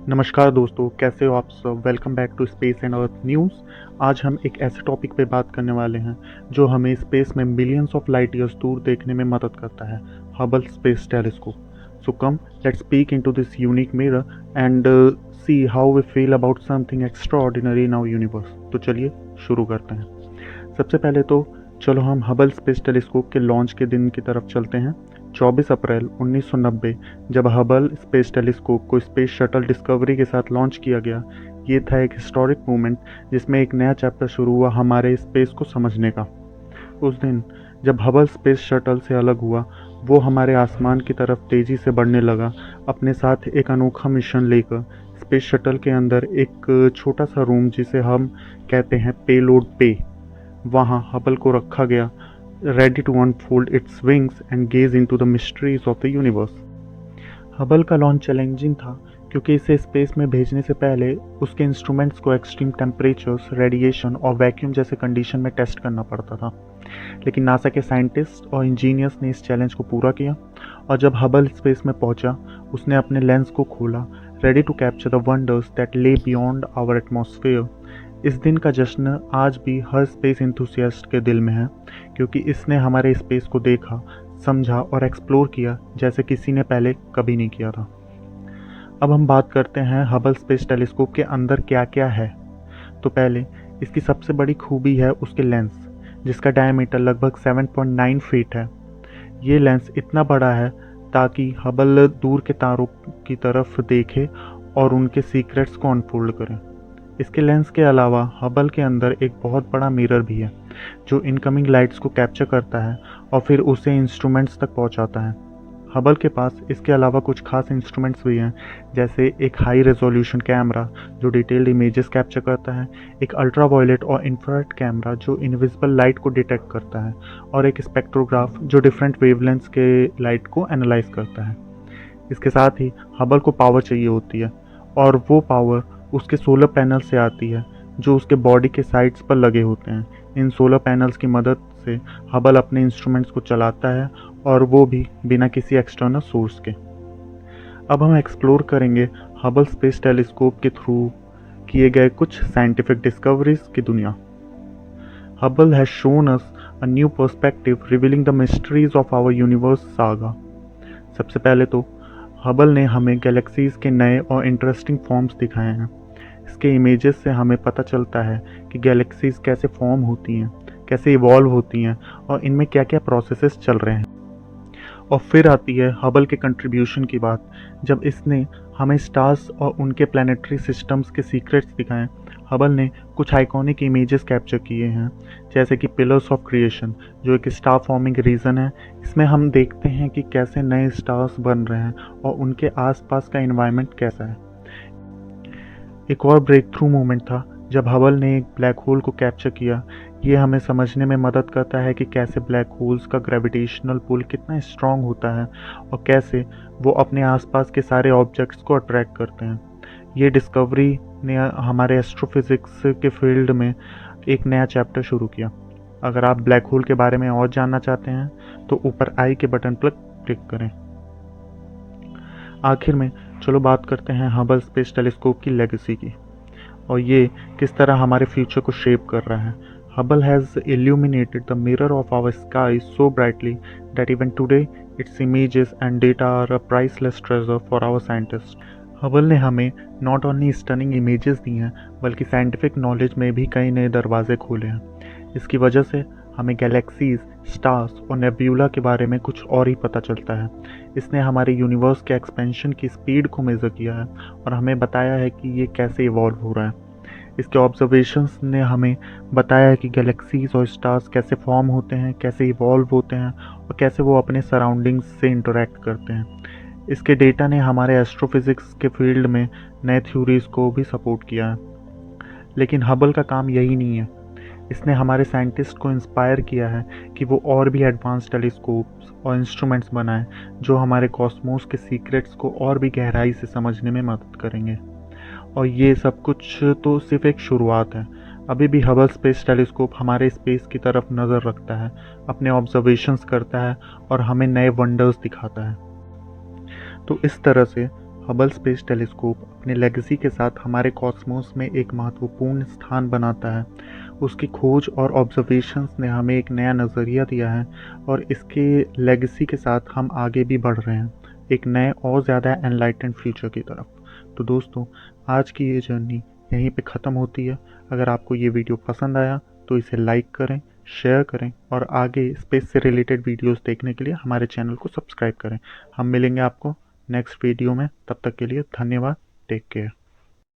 नमस्कार दोस्तों, कैसे हो आप सब। Welcome back to space and earth news. आज हम एक ऐसे टॉपिक पे बात करने वाले हैं जो हमें स्पेस में मिलियंस ऑफ लाइट ईयर्स दूर देखने में मदद करता है, Hubble space telescope. So come let's speak into this unique mirror and see how we feel about something extraordinary in our universe. तो चलिए शुरू करते हैं। सबसे पहले तो चलो हम हबल स्पेस टेलीस्कोप के लॉन्च के दिन की तरफ चलते हैं। 24 अप्रैल 1990 जब हबल स्पेस टेलीस्कोप को स्पेस शटल डिस्कवरी के साथ लॉन्च किया गया। ये था एक हिस्टोरिक मोमेंट जिसमें एक नया चैप्टर शुरू हुआ हमारे स्पेस को समझने का। उस दिन जब हबल स्पेस शटल से अलग हुआ, वो हमारे आसमान की तरफ तेज़ी से बढ़ने लगा, अपने साथ एक अनोखा मिशन लेकर। स्पेस शटल के अंदर एक छोटा सा रूम जिसे हम कहते हैं पेलोड पे, वहाँ हबल को रखा गया, ready to unfold its wings and gaze into the mysteries of the universe। Hubble का लॉन्च चैलेंजिंग था क्योंकि इसे स्पेस में भेजने से पहले उसके इंस्ट्रूमेंट्स को एक्सट्रीम टेम्परेचर्स, रेडिएशन और वैक्यूम जैसे कंडीशन में टेस्ट करना पड़ता था। लेकिन नासा के साइंटिस्ट और इंजीनियर्स ने इस चैलेंज को पूरा किया, और जब हबल स्पेस में पहुंचा, उसने अपने लेंस को खोला, ready to capture the wonders that lie beyond our atmosphere. इस दिन का जश्न आज भी हर स्पेस इंथुसियास्ट के दिल में है, क्योंकि इसने हमारे स्पेस को देखा, समझा और एक्सप्लोर किया जैसे किसी ने पहले कभी नहीं किया था। अब हम बात करते हैं हबल स्पेस टेलीस्कोप के अंदर क्या क्या है। तो पहले इसकी सबसे बड़ी खूबी है उसके लेंस, जिसका डायमीटर लगभग 7.9 फीट है। ये लेंस इतना बड़ा है ताकि हबल दूर के तारों की तरफ देखे और उनके सीक्रेट्स को अनफोल्ड करें। इसके लेंस के अलावा हबल के अंदर एक बहुत बड़ा मिरर भी है जो इनकमिंग लाइट्स को कैप्चर करता है और फिर उसे इंस्ट्रूमेंट्स तक पहुंचाता है। हबल के पास इसके अलावा कुछ खास इंस्ट्रूमेंट्स भी हैं, जैसे एक हाई रेजोल्यूशन कैमरा जो डिटेल्ड इमेजेस कैप्चर करता है, एक अल्ट्रावायलेट और इंफ्रारेड कैमरा जो इनविजिबल लाइट को डिटेक्ट करता है, और एक स्पेक्ट्रोग्राफ जो डिफरेंट वेवलेंथ्स के लाइट को एनालाइज करता है। इसके साथ ही हबल को पावर चाहिए होती है, और वो पावर उसके सोलर पैनल से आती है जो उसके बॉडी के साइड्स पर लगे होते हैं। इन सोलर पैनल्स की मदद से हबल अपने इंस्ट्रूमेंट्स को चलाता है, और वो भी बिना किसी एक्सटर्नल सोर्स के। अब हम एक्सप्लोर करेंगे हबल स्पेस टेलीस्कोप के थ्रू किए गए कुछ साइंटिफिक डिस्कवरीज की दुनिया। Hubble has shown us a new perspective revealing the mysteries of our universe saga. सबसे पहले तो हबल ने हमें गैलेक्सीज के नए और इंटरेस्टिंग फॉर्म्स दिखाए हैं। इसके इमेजेस से हमें पता चलता है कि गैलेक्सीज कैसे फॉर्म होती हैं, कैसे इवॉल्व होती हैं, और इनमें क्या क्या प्रोसेसेस चल रहे हैं। और फिर आती है हबल के कंट्रीब्यूशन की बात, जब इसने हमें स्टार्स और उनके प्लानिटरी सिस्टम्स के सीक्रेट्स दिखाएं। हबल ने कुछ आइकॉनिक इमेजेस कैप्चर किए हैं, जैसे कि पिलर्स ऑफ क्रिएशन जो एक स्टार फॉर्मिंग रीजन है। इसमें हम देखते हैं कि कैसे नए स्टार्स बन रहे हैं और उनके आसपास का एनवायरनमेंट कैसा है। एक और ब्रेक थ्रू मोमेंट था जब हबल ने एक ब्लैक होल को कैप्चर किया। ये हमें समझने में मदद करता है कि कैसे ब्लैक होल्स का ग्रेविटेशनल पुल कितना स्ट्रांग होता है और कैसे वो अपने आसपास के सारे ऑब्जेक्ट्स को अट्रैक्ट करते हैं। ये डिस्कवरी ने हमारे एस्ट्रोफिज़िक्स के फील्ड में एक नया चैप्टर शुरू किया। अगर आप ब्लैक होल के बारे में और जानना चाहते हैं तो ऊपर आई के बटन पर क्लिक करें। आखिर में चलो बात करते हैं हबल स्पेस टेलीस्कोप की लेगेसी की, और ये किस तरह हमारे फ्यूचर को शेप कर रहा है। Hubble has illuminated the mirror of our sky so brightly that even today its images and data are a priceless treasure for our scientists। Hubble ने हमें नॉट ओनली स्टनिंग इमेजेस दी हैं, बल्कि scientific knowledge में भी कई नए दरवाजे खोले हैं। इसकी वजह से हमें गैलेक्सीज, स्टार्स और नेब्यूला के बारे में कुछ और ही पता चलता है। इसने हमारे यूनिवर्स के एक्सपेंशन की स्पीड को मेज़र किया है और हमें बताया है कि ये कैसे इवॉल्व हो रहा है। इसके ऑब्जर्वेशंस ने हमें बताया है कि गैलेक्सीज और स्टार्स कैसे फॉर्म होते हैं, कैसे इवॉल्व होते हैं और कैसे वो अपने सराउंडिंग्स से इंटरेक्ट करते हैं। इसके डेटा ने हमारे एस्ट्रोफिज़िक्स के फील्ड में नए थ्योरीज को भी सपोर्ट किया है। लेकिन हबल का काम यही नहीं है। इसने हमारे साइंटिस्ट को इंस्पायर किया है कि वो और भी एडवांस टेलीस्कोप्स और इंस्ट्रूमेंट्स बनाएं जो हमारे कॉस्मोस के सीक्रेट्स को और भी गहराई से समझने में मदद करेंगे। और ये सब कुछ तो सिर्फ एक शुरुआत है। अभी भी हबल स्पेस टेलीस्कोप हमारे स्पेस की तरफ नज़र रखता है, अपने ऑब्जर्वेशंस करता है और हमें नए वंडर्स दिखाता है। तो इस तरह से हबल स्पेस टेलीस्कोप अपने लेगेसी के साथ हमारे कॉस्मोस में एक महत्वपूर्ण स्थान बनाता है। उसकी खोज और ऑब्जर्वेशंस ने हमें एक नया नज़रिया दिया है और इसके लेगेसी के साथ हम आगे भी बढ़ रहे हैं, एक नए और ज़्यादा एनलाइटेंड फ्यूचर की तरफ। तो दोस्तों, आज की ये जर्नी यहीं पे ख़त्म होती है। अगर आपको ये वीडियो पसंद आया तो इसे लाइक करें, शेयर करें और आगे स्पेस से रिलेटेड वीडियोस देखने के लिए हमारे चैनल को सब्सक्राइब करें। हम मिलेंगे आपको नेक्स्ट वीडियो में। तब तक के लिए धन्यवाद। Take care.